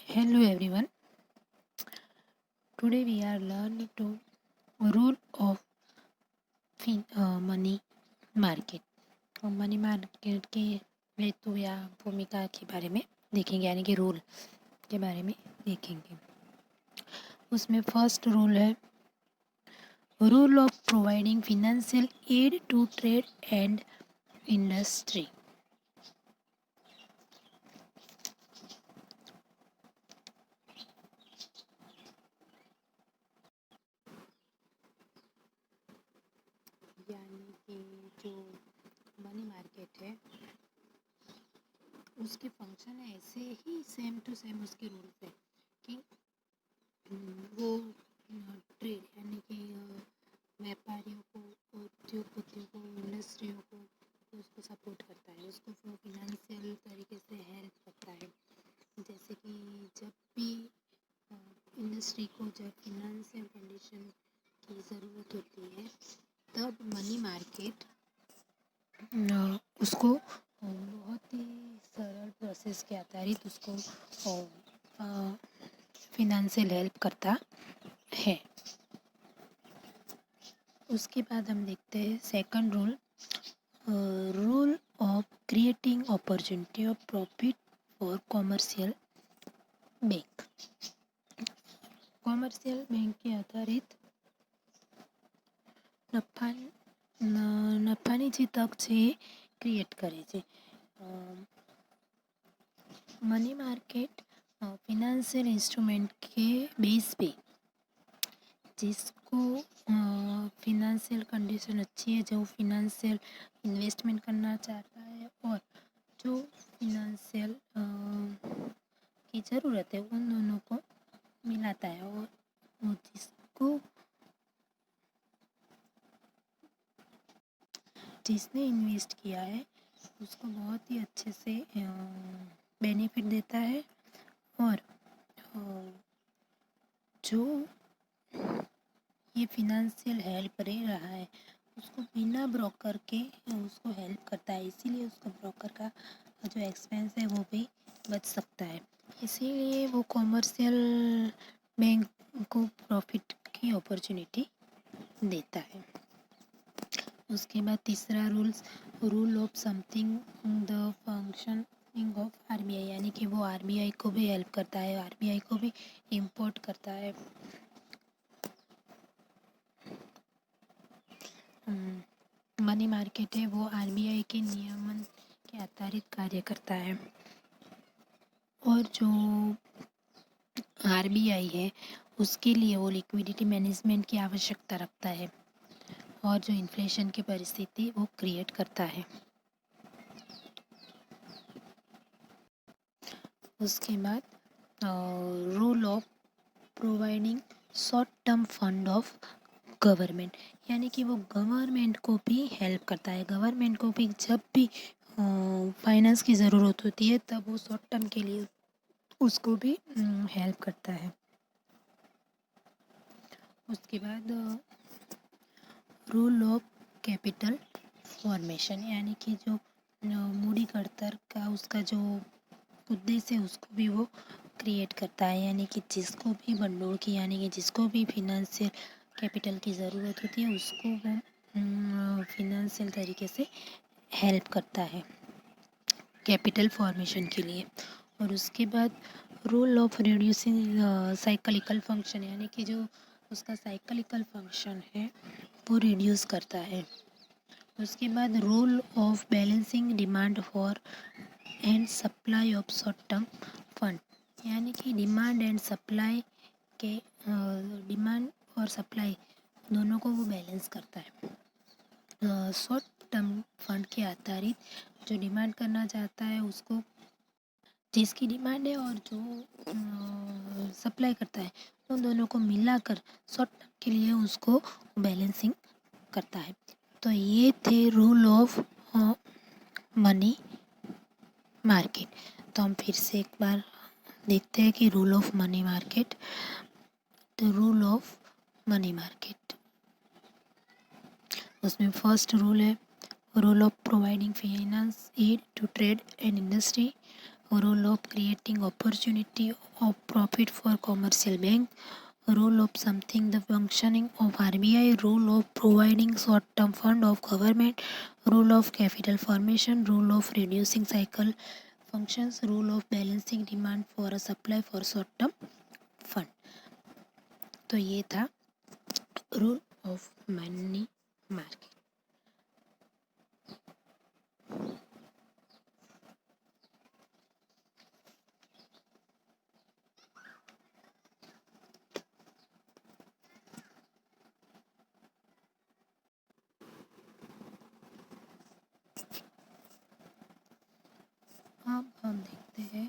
Hello everyone. Today we are learning to rule of money market. Money market के हेतु या भूमिका के बारे में देखेंगे, यानी कि रूल के बारे में देखेंगे। उसमें फर्स्ट रूल है role of providing financial aid to trade and industry. यानी कि जो मनी मार्केट है उसके फंक्शन ऐसे ही सेम टू सेम उसके रूल्स है कि वो ट्रेड यानी कि व्यापारियों को, उद्योगपतियों को, इंडस्ट्रियों को उसको सपोर्ट करता है, उसको वो फिनेंशियल तरीके से हेल्प करता है। जैसे कि जब भी इंडस्ट्री को जब फिनेंशियल कंडीशन की ज़रूरत होती है तब मनी मार्केट उसको बहुत ही सरल प्रोसेस के आधारित उसको फिनेंशियल हेल्प करता है। उसके बाद हम देखते हैं second rule, rule of creating opportunity of profit for commercial bank. Commercial bank के आधारित નફાની જે તક છે એ ક્રિએટ કરે છે। मनी मार्केट फिनेंशियल इंस्ट्रूमेंट के बेस पे जिसको फिनेंशियल कंडीशन अच्छी है, जो फिनेंशियल इन्वेस्टमेंट करना चाहता है और जो फिनेंशियल की ज़रूरत है उन दोनों को मिलाता है, और वो जिसने इन्वेस्ट किया है उसको बहुत ही अच्छे से बेनिफिट देता है, और जो ये फिनेंशियल हेल्प ले रहा है उसको बिना ब्रोकर के उसको हेल्प करता है, इसीलिए उसको ब्रोकर का जो एक्सपेंस है वो भी बच सकता है। इसीलिए वो कॉमर्शियल बैंक को प्रॉफिट की अपॉर्चुनिटी देता है। उसके बाद तीसरा rule of something the functioning of RBI, यानी कि वो आरबीआई को भी हेल्प करता है, आरबीआई को भी इम्पोर्ट करता है। मनी मार्केट है वो आरबीआई के नियमन के आधारित कार्य करता है, और जो आरबीआई है उसके लिए वो लिक्विडिटी मैनेजमेंट की आवश्यकता रखता है, और जो इन्फ्लेशन की परिस्थिति वो क्रिएट करता है। उसके बाद rule of providing short term fund of government, यानी कि वो गवर्नमेंट को भी हेल्प करता है। गवर्नमेंट को भी जब भी फाइनेंस की ज़रूरत होती है तब वो शॉर्ट टर्म के लिए उसको भी हेल्प करता है। उसके बाद रूल ऑफ कैपिटल फॉर्मेशन, यानी कि जो मूडी घड़तर का उसका जो उद्देश्य है उसको भी वो क्रिएट करता है, यानी कि जिसको भी भंडोल की, यानी कि जिसको भी फिनेंशियल कैपिटल की ज़रूरत होती है उसको वो फिनेंशियल तरीके से हेल्प करता है कैपिटल फॉर्मेशन के लिए। और उसके बाद rule of reducing cyclical function, यानी कि जो उसका साइक्लिकल फंक्शन है वो रिड्यूस करता है। उसके बाद rule of balancing demand for and supply of short term fund, यानी कि डिमांड एंड सप्लाई के डिमांड और सप्लाई दोनों को वो बैलेंस करता है। शॉर्ट टर्म फंड के आधारित जो डिमांड करना चाहता है उसको, जिसकी डिमांड है और जो सप्लाई करता है उन दोनों को मिलाकर शॉर्ट टर्म के लिए उसको बैलेंसिंग करता है। तो ये थे रूल ऑफ मनी मार्केट। तो हम फिर से एक बार देखते हैं कि role of money market. The role of money market, उसमें फर्स्ट रूल है role of providing finance aid to trade and industry. role of creating opportunity of profit for commercial bank, role of something the functioning of RBI, role of providing short-term fund of government, role of capital formation, role of reducing cycle functions, role of balancing demand for a supply for short-term fund. तो ये था rule of money market. अब हम देखते हैं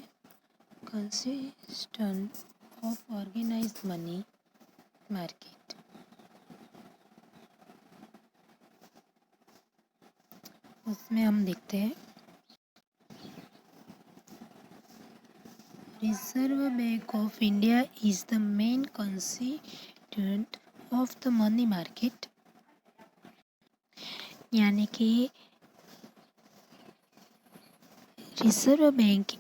consistent of organised money market. उसमें हम देखते हैं Reserve Bank of India is the main constituent of the money market. यानी कि Reserve Bank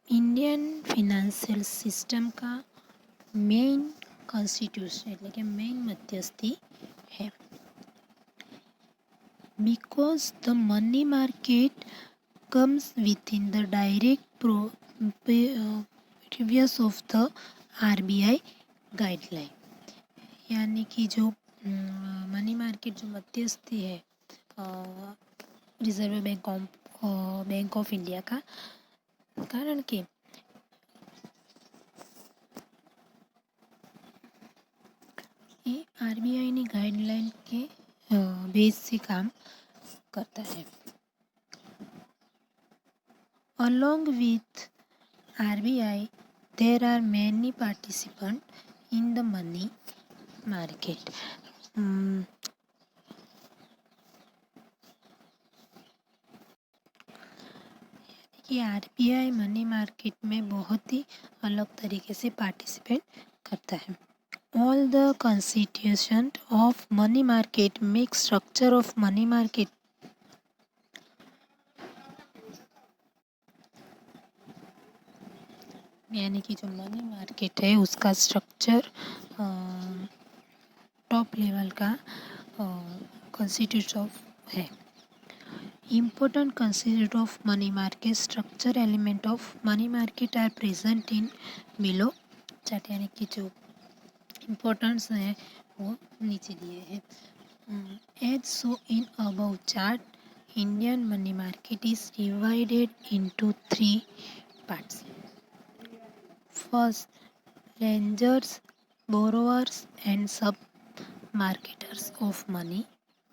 Indian financial system का મેઇન કોન્સ્ટિટ્યુશન એટલે કે મેઇન મધ્યસ્થી है. Because the money market comes within the direct previous of the RBI guideline. यानी कि जो मनी मार्केट जो मध्यस्थी है रिजर्व बैंक ऑफ इंडिया का, कारण कि ये RBI ની गाइडलाइन के बेस से काम करता है. Along with RBI, there are many participants in the money market. कि RBI मनी मार्केट में बहुत ही अलग तरीके से पार्टिसिपेट करता है. All the constituent of money market make structure of money market. यानी कि जो मनी मार्केट है उसका स्ट्रक्चर टॉप लेवल का कंस्टिट्यूट ऑफ है. Important constituent of money market structure element of money market are present in below chart. यानी कि जो इम्पोर्टेंस है वो नीचे दिए हैं. As so in above chart, Indian money market is divided into 3 parts. First, lenders, borrowers and sub-marketers of money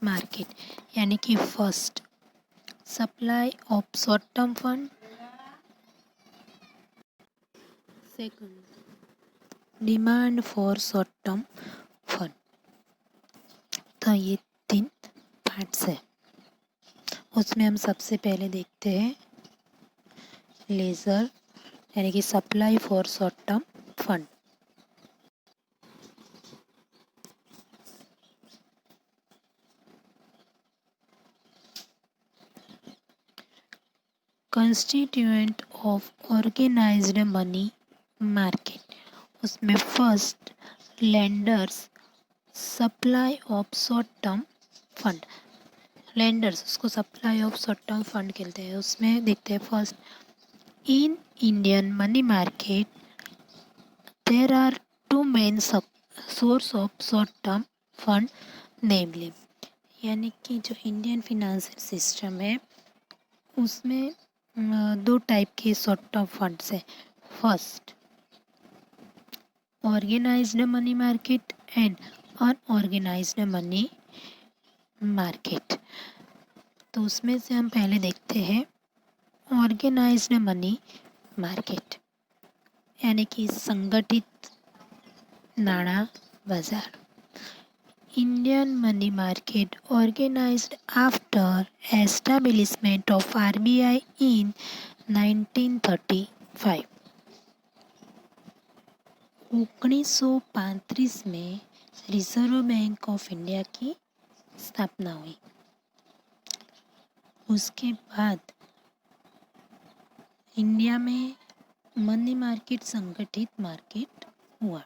market. यानी कि first, supply of short-term fund. Second, demand for short-term fund. तो ये 3 parts है. उसमें हम सबसे पहले देखते हैं लेजर यानी कि supply for short term fund. Constituent of organised money market. उसमें first lenders, supply of short term fund. Lenders उसको supply of short term fund कहते हैं. उसमें देखते हैं first, in Indian money market there are 2 main source of short term fund namely. यानी कि जो इंडियन फिनेंशियल सिस्टम है उसमें 2 टाइप के शॉर्ट टर्म फंड्स है. First, organised money market and unorganised money market. तो उसमें से हम पहले देखते हैं ऑर्गेनाइज्ड मनी मार्केट यानी कि संगठित नाणा बाजार. Indian money market organized after establishment of RBI in 1935. 1935 में रिजर्व बैंक ऑफ इंडिया की स्थापना हुई. उसके बाद इंडिया में मनी मार्केट संगठित मार्केट हुआ.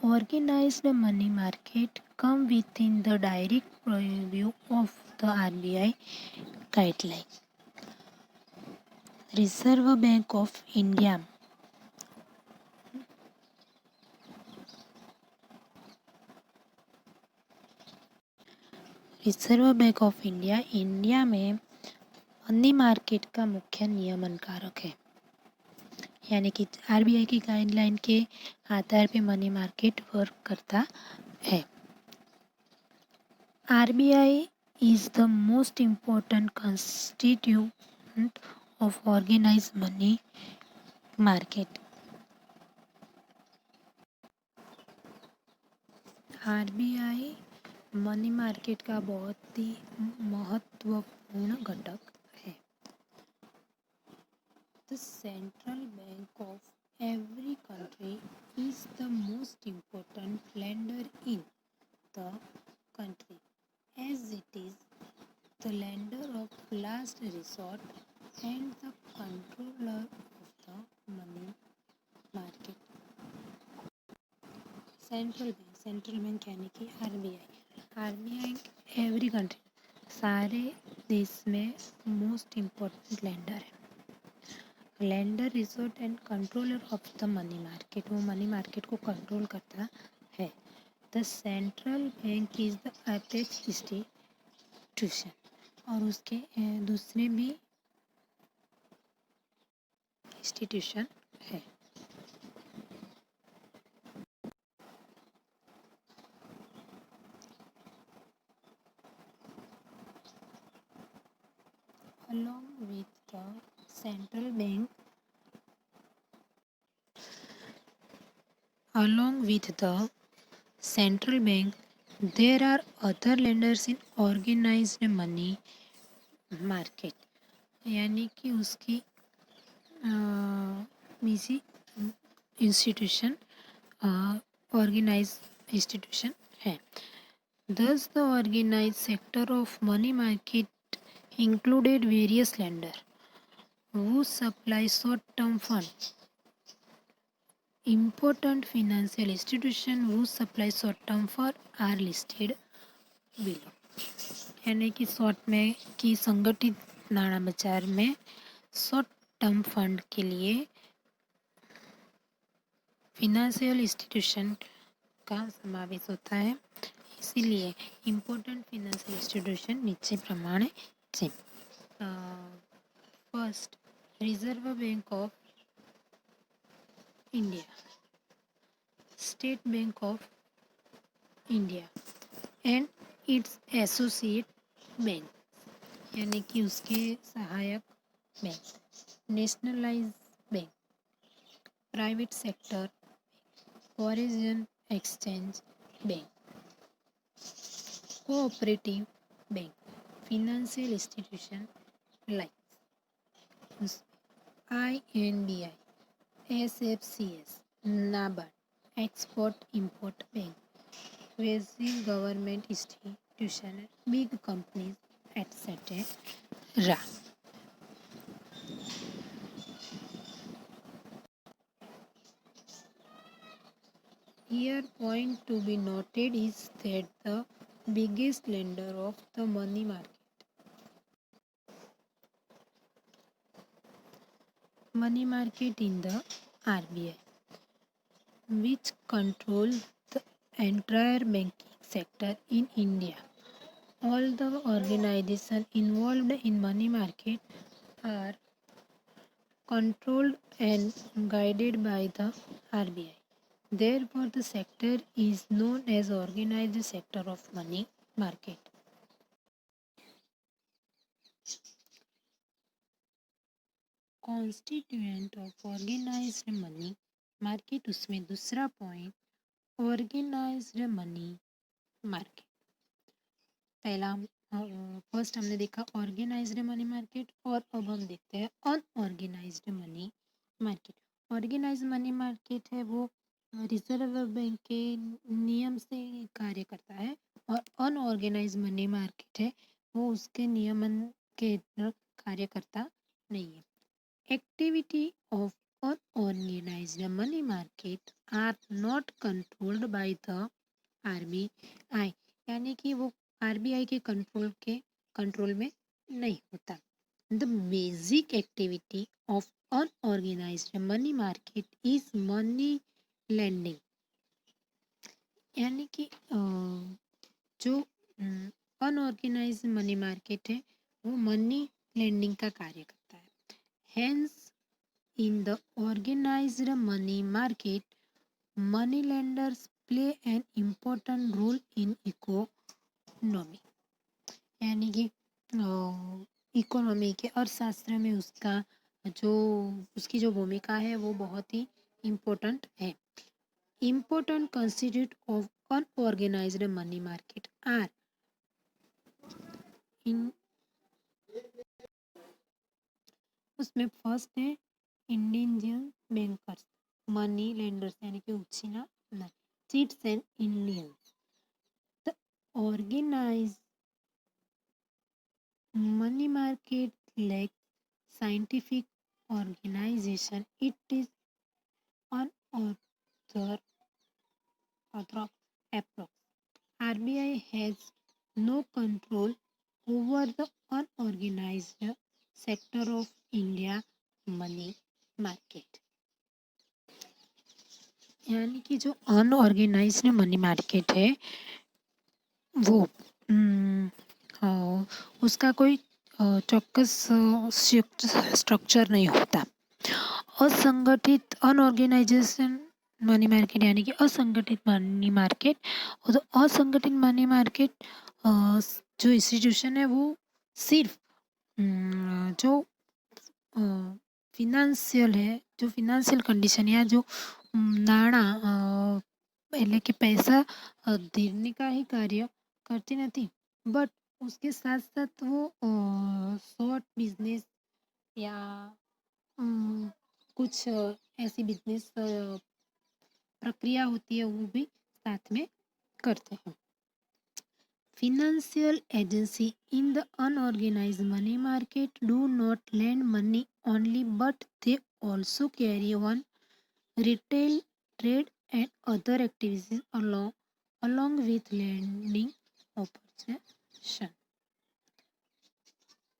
Organized money market come within the direct purview of the RBI guideline. Reserve Bank of India reserve Bank of India India में मनी मार्केट का मुख्य नियमनकारक है. यानी कि आरबीआई की गाइडलाइन के आधार पे मनी मार्केट वर्क करता है. RBI is the most important constituent of organized money market. RBI money market का बहुत ही महत्वपूर्ण घटक है. The central bank of every country is the most important lender in the country, as it is the lender of last resort and the controller of the money market. Central bank यानी कि RBI every country सारे देश में most important lender है. Lender resort and controller of the money market, वो money market को control करता है. The central bank is the apex institution, और उसके दूसरे भी इंस्टीट्यूशन है. Along with the central bank, there are other lenders in organized money market. यानी कि उसकी इसी इंस्टीट्यूशन ऑर्गेनाइज इंस्टीट्यूशन है. Thus, the organized sector of money market included various lenders who supply short-term funds. Important financial institutions who supply short-term funds are listed below. यानी कि short में कि संगठित नाणा बाजार में शॉर्ट टर्म फंड के लिए फिनेंशियल इंस्टीट्यूशन का समावेश होता है. इसीलिए इम्पोर्टेंट फिनेंशियल इंस्टीट्यूशन नीचे प्रमाणे છે. First, reserve Bank of India, state bank of India and it's associate bank, यानी कि उसके सहायक bank. Nationalise bank, private sector, foreign exchange bank, cooperative bank, financial institution like INBI, SFCS, NABARD, Export Import Bank, quasi government institution, big companies, etc. Here point to be noted is that the biggest lender of the money market in the RBI, which controls the entire banking sector in India. All the organizations involved in money market are controlled and guided by the RBI. Therefore, the sector is known as organized sector of money market. Constituent of organised money market, उसमें दूसरा point organised money market. पहला first हमने देखा organised money market, और अब हम देखते हैं unorganised money market. Organised money market है वो रिजर्व बैंक के नियम से कार्य करता है, और अनऑर्गेनाइज्ड मनी मार्केट है वो उसके नियमन के कार्य करता नहीं है। Activity of unorganised money market are not controlled by the RBI, यानी कि वो आरबीआई के कंट्रोल में नहीं होता। The basic activity of unorganised money market is money lending, यानी कि जो अनऑर्गेनाइज्ड मनी मार्केट है वो मनी लेंडिंग का कार्य करता है। Hence in the organised money market money lenders play an important role in economy, यानी कि इकोनॉमी के अर्थशास्त्र में उसकी जो भूमिका है वो बहुत ही इम्पोर्टेंट है। Important constitute of unorganised money market are in, उसमें फर्स्ट है इंडियन बैंकर्स, मनी लेंडर्स यानी कि उछीना chits and Indians. The organized money market like scientific organization. It is unorthodox approach. RBI has no control over the unorganized sector of India money market, यानी कि जो unorganised money market है वो उसका कोई चौक्कस स्ट्रक्चर नहीं होता। असंगठित अनऑर्गेनाइजेशन मनी मार्केट यानी कि असंगठित मनी मार्केट, और तो असंगठित मनी मार्केट जो इंस्टीट्यूशन है वो सिर्फ जो ફિનાન્શિયલ है, जो ફિનાન્શિયલ कंडीशन या जो નાણાં એટલે કે પૈસા ધીરને का ही कार्य करती नहीं, बट उसके साथ साथ वो शॉर्ट बिजनेस या कुछ ऐसी बिजनेस प्रक्रिया होती है वो भी साथ में करते हैं। Financial agency in the unorganized money market do not lend money only, but they also carry on retail, trade and other activities along with lending operation.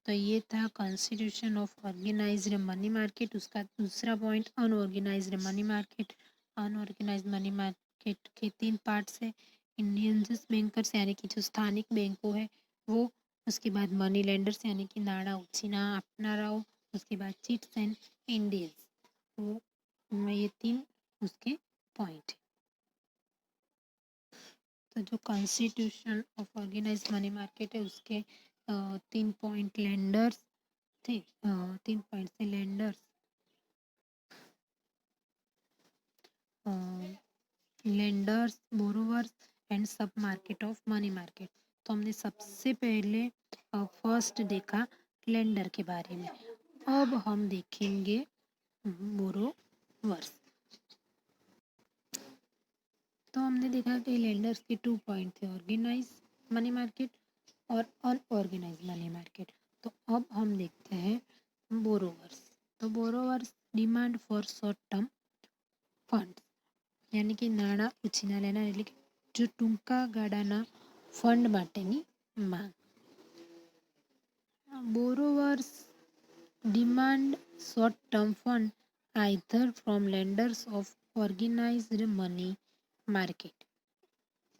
तो ये था constitution of organised money market. उसका दूसरा point unorganised money market. Unorganised money market के 3 parts है। Indian bankers यानी कि जो स्थानिक बैंकों है वो, उसके बाद मनी लेंडर्स यानी कि नाणा उछीना अपनाराओ, उसके बाद चिट्स एंड इंडियंस, वो ये 3 उसके पॉइंट है। तो जो constitution of organised money market है उसके 3 पॉइंट लेंडर्स थे, 3 पॉइंट से lenders, lenders, borrowers and sub market of money market. तो हमने सबसे पहले फर्स्ट देखा लेंडर के बारे में। अब हम देखेंगे बोरोवर्स। तो हमने देखा कि लेंडर्स के 2 पॉइंट थे, ऑर्गेनाइज मनी मार्केट और अनऑर्गेनाइज मनी मार्केट। तो अब हम देखते हैं बोरोवर्स। तो borrowers demand for short term fund, यानी कि નાણાં ઉછીના લેનાર એટલે કે જો ટૂંકા ગાળાના ફંડ માટેની માંગ. બોરોવર્સ demand short term fund either from lenders of organized money market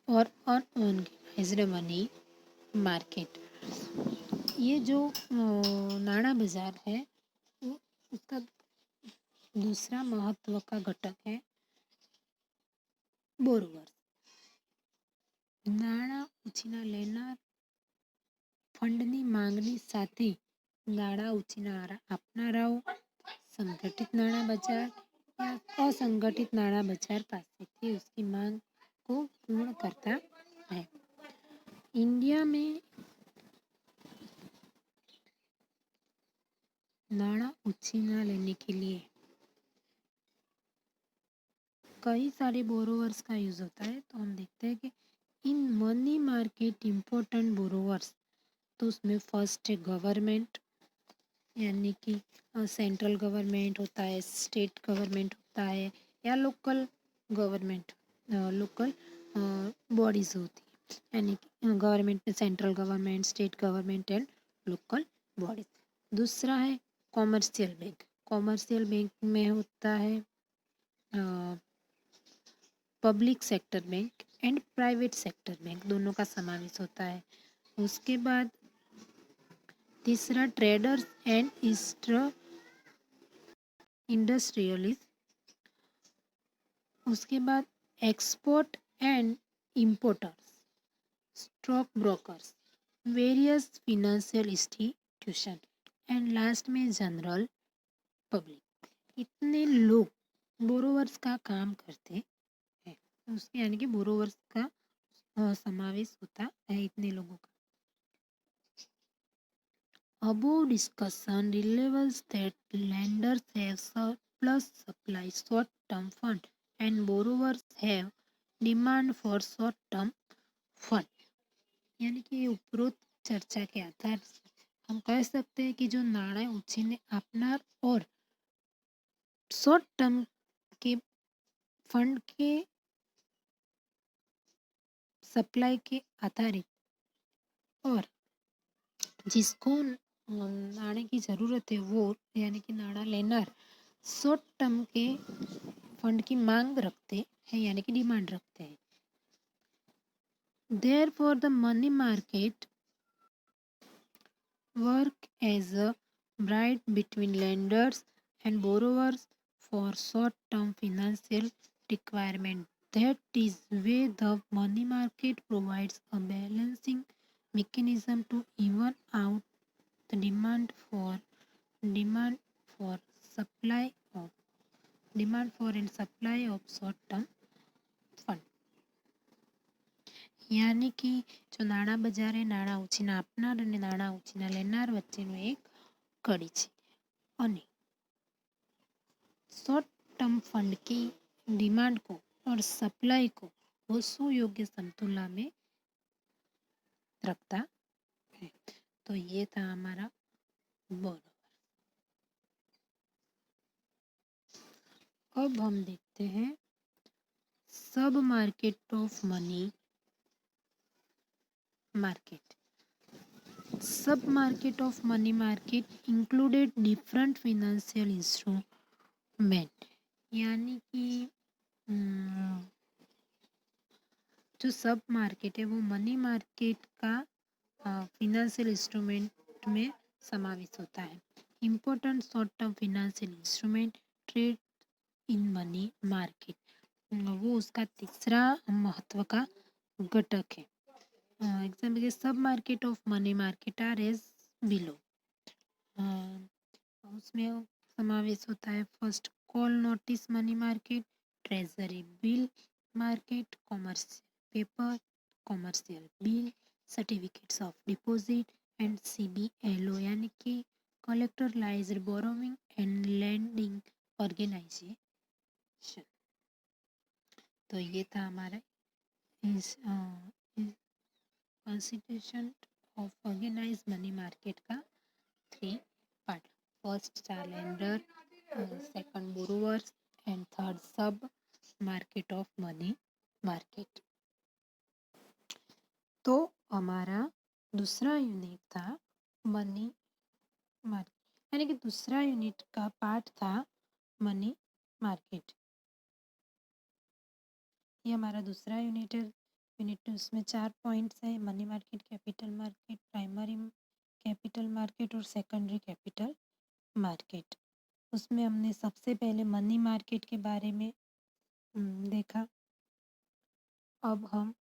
और अनऑर्गेनाइज्ड मनी मार्केट। ये जो नाणा बाजार है वो उसका दूसरा महत्व का घटक है बोरोवर्स। નાણાં ઉછીના લેનાર ફંડની માંગની સાથે નાણાં ઉછીના આપનારાઓ संगठित नाणा बाजार या असंगठित नाणा बाजार पासेથી उसकी मांग को पूर्ण करता है। इंडिया में नाणा उछीना लेने के लिए कई सारे बोरोवर्स का यूज होता है। तो हम देखते हैं कि in money market important borrowers, तो उसमें फर्स्ट है गवर्नमेंट, यानी कि सेंट्रल गवर्नमेंट होता है, स्टेट गवर्नमेंट होता है, या लोकल गवर्नमेंट, लोकल बॉडीज़ होती है। यानी कि गवर्नमेंट में central government, state government and local bodies. दूसरा है कॉमर्शियल बैंक। कॉमर्शियल बैंक में होता है public sector bank and private sector bank, दोनों का समावेश होता है। उसके बाद तीसरा ट्रेडर्स एंड इंडस्ट्रियलिस्ट। उसके बाद export and importers, stock brokers, various financial institution and last में जनरल पब्लिक। इतने लोग बोरोवर्स का काम करते हैं, उसके यानी कि बोरोवर्स का समावेश होता है इतने लोगों का। Above discussion reveals that lenders have surplus supply short-term fund and borrowers have demand for short-term fund। यानी कि उपरोक्त चर्चा के आधार से हम कह सकते हैं कि जो नाણાં उछીને આપનાર और शॉर्ट टर्म के फंड के सप्लाई के आधारित, और जिसको नाणे की ज़रूरत है वो यानी कि नाणा लेनार शॉर्ट टर्म के फंड की मांग रखते हैं यानी कि डिमांड रखते हैं। Therefore, the money market work as a bridge between lenders and borrowers for short-term financial requirement. That is why the money market provides a balancing mechanism to even out the demand for supply of demand for and supply of short-term fund। यानी कि जो नाણાં બજાર એ નાણાં ઉછીના આપનાર અને નાણાં ઉછીના લેનાર વચ્ચેનું એક કડી છે, અને शॉर्ट टर्म फंड की डिमांड को और सप्लाई को वो सुयोग्य संतुलन में रखता है। तो ये था हमारा बोरोवर। अब हम देखते हैं सब मार्केट ऑफ मनी मार्केट। सब market of money market included different financial instrument. यानी कि जो सब मार्केट है वो मनी मार्केट का फिनेंशियल इंस्ट्रूमेंट में समावेश होता है। Important short term financial instrument trade in money market, वो उसका तीसरा महत्व का घटक है। एग्जाम्पल के sub market of money market are as below. उसमें समावेश होता है first call notice money market, treasury bill market, commercial paper, commercial bill, certificates of deposit and CBLO यानी कि collateralized borrowing and lending organisation. तो ये था हमारा इस constitution of organise money market का 3 पार्ट। फर्स्ट था lender, second borrowers and third sub market of money market. तो हमारा दूसरा यूनिट था मनी मार्केट, यानी कि दूसरा यूनिट का पार्ट था मनी मार्केट। ये हमारा दूसरा यूनिट है। यूनिट उसमें 4 पॉइंट्स हैं: money market, capital market, primary capital market और सेकेंडरी कैपिटल मार्केट। उसमें हमने सबसे पहले मनी मार्केट के बारे में देखा। अब हम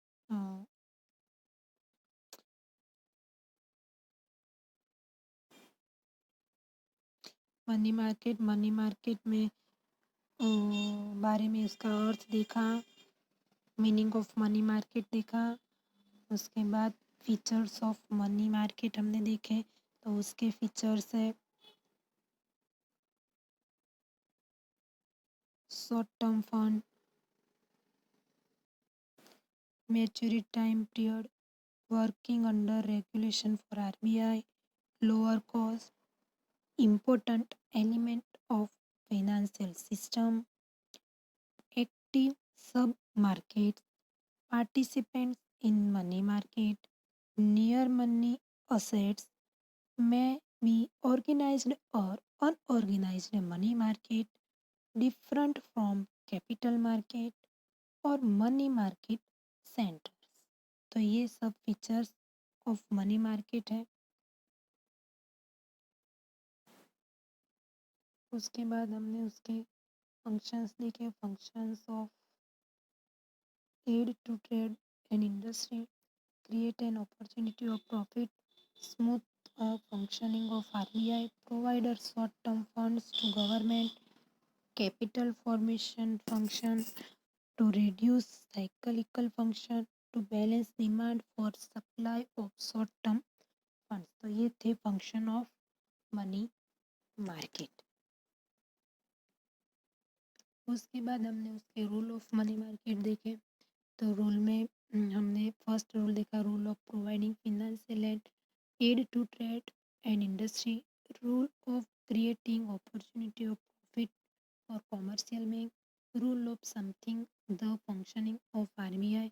मनी मार्केट में बारे में उसका अर्थ देखा, मीनिंग ऑफ मनी मार्केट देखा। उसके बाद फीचर्स ऑफ मनी मार्केट हमने देखे। तो उसके फीचर्स है short term fund, maturity time period, working under regulation for RBI, lower cost, important element of financial system, active sub-markets, participants in money market, near money assets may be organized or unorganized money market, different from capital market और money market centres. तो ये सब features of money market है। उसके बाद हमने उसके functions देखे, functions of aid to trade and industry, create an opportunity of profit, smooth functioning of RBI, provide short-term funds to government, capital formation function to reduce cyclical function, to balance demand for supply of short-term funds। तो ये थे function of money market. उसके बाद हमने उसके rule of money market देखे। तो role में हमने फर्स्ट रूल देखा, role of providing financial aid to trade and industry, role of creating opportunity of profit और कॉमर्शियल में, role of something the functioning of RBI,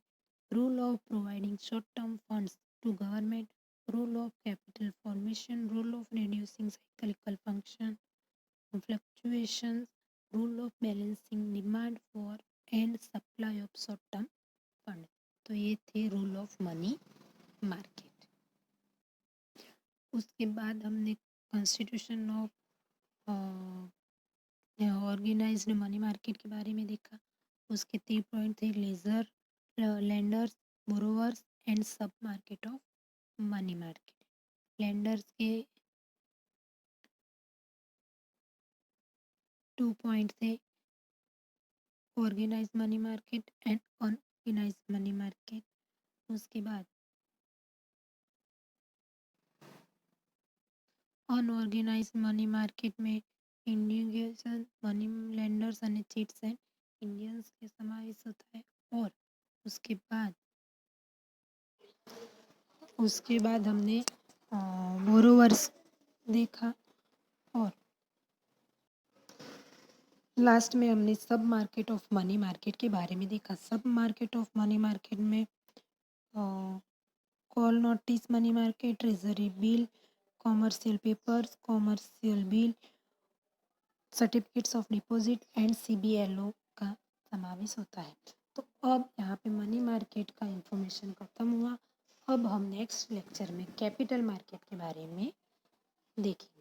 role of providing short term funds to government, role of capital formation, role of reducing cyclical function fluctuations, role of balancing demand for and supply of short term fund. तो ये थे rule of money market. उसके बाद हमने constitution of organised money market के बारे में देखा। उसके 3 पॉइंट थे, ledger, lenders, borrowers and sub market of money market. Lenders के 2 पॉइंट थे, organise money market and unorganise money market. उसके बाद अनऑर्गेनाइज मनी मार्केट में इंडिविजुअल मनी लेंडर्स અને चीट्स एंड इंडियंस के समावेश होता है। और उसके बाद हमने बोरोवर्स देखा और लास्ट में हमने सब मार्केट ऑफ मनी मार्केट के बारे में देखा। Sub market of money market में call notice money market, treasury bill, commercial papers, commercial bill, certificates of deposit and CBLO का समावेश होता है। तो अब यहाँ पे मनी मार्केट का इंफॉर्मेशन खत्म हुआ। अब हम नेक्स्ट लेक्चर में कैपिटल मार्केट के बारे में देखेंगे।